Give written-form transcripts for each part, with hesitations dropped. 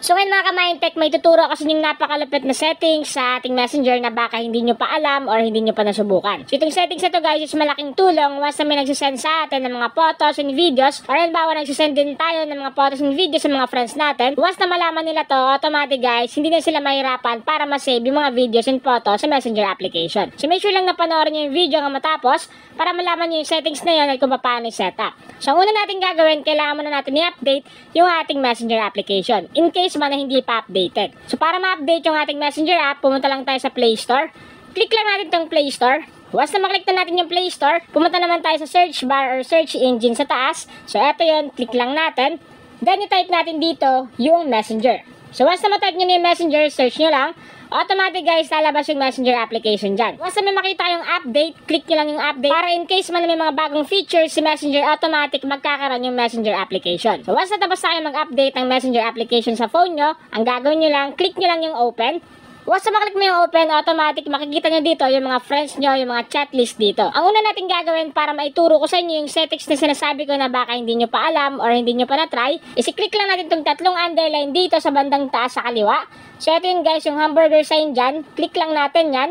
So ngayon mga ka-Mindtech, may tuturo kasi yung napakalupit na settings sa ating messenger na baka hindi nyo pa alam or hindi nyo pa nasubukan. So itong settings na to guys is malaking tulong once na may nagsisend sa atin ng mga photos and videos, or halimbawa nagsisend din tayo ng mga photos and videos sa mga friends natin. Once na malaman nila to, automatic guys, hindi na sila mahirapan para masave yung mga videos and photos sa messenger application. So make sure lang na panoorin nyo yung video nga matapos para malaman nyo yung settings na yun at kung paano i-setup. So ang una natin gagawin, kailangan muna natin i-update yung ating messenger application in case man na hindi pa updated. So para ma-update yung ating messenger app, pumunta lang tayo sa Play Store. Click lang natin tong Play Store. Once na maklik na natin yung Play Store, pumunta naman tayo sa search bar or search engine sa taas. So eto yun, click lang natin. Then i-type natin dito yung messenger. So once na ma-type nyo na yung messenger, search nyo lang. Automatic guys, lalabas yung messenger application dyan. Once na may makita yung update, click nyo lang yung update para in case man na may mga bagong features si messenger, automatic magkakaroon yung messenger application. So once na tapos na kayo mag-update ng messenger application sa phone nyo, ang gagawin nyo lang, click nyo lang yung open. Once na maklik mo yung open, automatic makikita nyo dito yung mga friends nyo, yung mga chat list dito. Ang una natin gagawin para maituro ko sa inyo yung settings na sinasabi ko na baka hindi nyo pa alam or hindi nyo pa na-try, is-click lang natin itong tatlong underline dito sa bandang taas sa kaliwa. So ito yun guys, yung hamburger sign dyan. Click lang natin yan.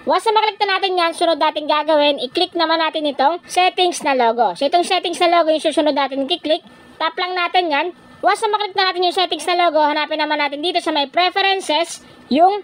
Once na maklik na natin yan, sunod natin gagawin, i-click naman natin itong settings na logo. So itong settings na logo yung susunod natin i-click. Tap lang natin yan. Once na maklik na natin yung settings na logo, hanapin naman natin dito sa may preferences, yung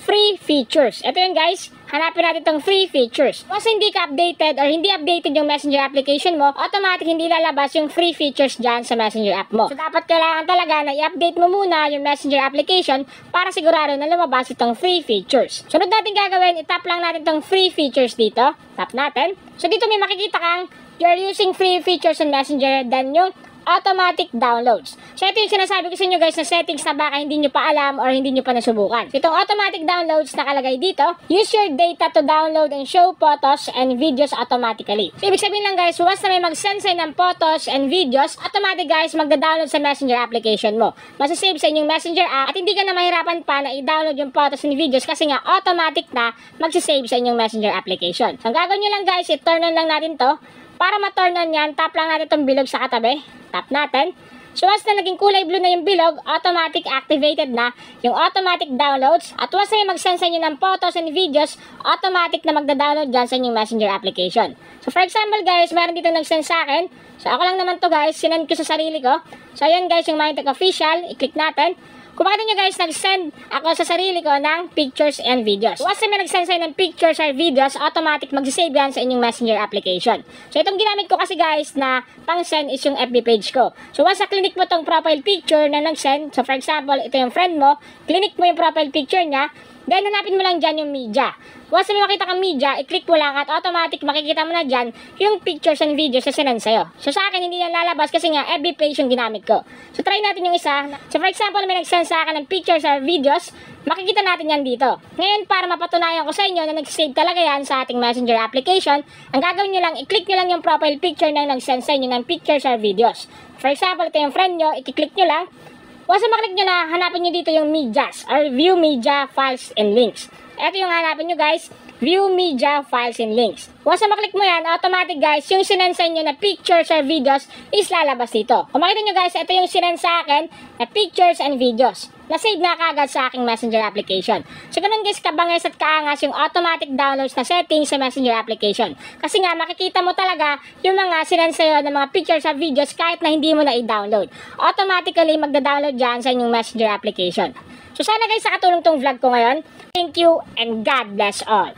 free features. Ito yun guys, hanapin natin itong free features. Once hindi ka updated or hindi updated yung messenger application mo, automatic hindi lalabas yung free features dyan sa messenger app mo. So dapat kailangan talaga na i-update mo muna yung messenger application para sigurado na lumabas itong free features. Sunod natin gagawin, itap lang natin itong free features dito. Tap natin. So dito may makikita kang you're using free features on messenger, then yung automatic downloads. So ito yung sinasabi ko sa inyo guys na settings na baka hindi nyo pa alam or hindi nyo pa nasubukan. So itong automatic downloads nakalagay dito, use your data to download and show photos and videos automatically. So ibig sabihin lang guys, once na may mag-send sa'yo ng photos and videos, automatic guys magda-download sa messenger application mo. Masasave sa inyong messenger app at hindi ka na mahirapan pa na i-download yung photos and videos kasi nga automatic na magsasave sa inyong messenger application. So ang gagawin nyo lang guys, i-turn on lang natin to. Para ma-turn on yan, tap lang natin itong bilog sa katabi. Tap natin. So once na naging kulay blue na yung bilog, automatic activated na yung automatic downloads. At once na mag-send sa inyo ng photos and videos, automatic na magda-download dyan sa inyong messenger application. So for example guys, meron dito nag-send sa akin. So ako lang naman to guys, sinend ko sa sarili ko. So ayan guys, yung Mindtech Official, i-click natin. Kung makita nyo guys, nag-send ako sa sarili ko ng pictures and videos. Once na may nag-send sa'yo ng pictures or videos, automatic mag-save yan sa inyong messenger application. So itong ginamit ko kasi guys na pang-send is yung FB page ko. So once na clinic mo tong profile picture na nag-send, so for example, ito yung friend mo, clinic mo yung profile picture niya, then hanapin mo lang dyan yung media. Once na may makita kang media, i-click mo lang at automatic makikita mo na dyan yung pictures and videos na sinend sa'yo. So sa akin, hindi yan lalabas kasi nga FB page yung ginamit ko. So try natin yung isa. So for example, may nag-send sa akin ng pictures or videos, makikita natin yan dito. Ngayon, para mapatunayan ko sa inyo na nag-save talaga yan sa ating messenger application, ang gagawin nyo lang, i-click nyo lang yung profile picture na nag-send sa inyo ng pictures or videos. For example, ito yung friend nyo, i-click nyo lang. Once na maklik nyo na, hanapin nyo dito yung medias or view media, files, and links. Ito yung hanapin nyo guys, view media, files, and links. Once na maklik mo yan, automatic guys, yung sinend sa inyo na pictures or videos is lalabas dito. Kung makita nyo guys, ito yung sinend sa akin na pictures and videos. Na-save na kagad sa aking messenger application. So ganun guys, kabangis at kaangas yung automatic downloads na settings sa messenger application. Kasi nga, makikita mo talaga yung mga sinend sa'yo ng mga pictures or videos kahit na hindi mo na i-download. Automatically, magda-download dyan sa inyong messenger application. So sana guys, nakatulong tong vlog ko ngayon. Thank you and God bless all.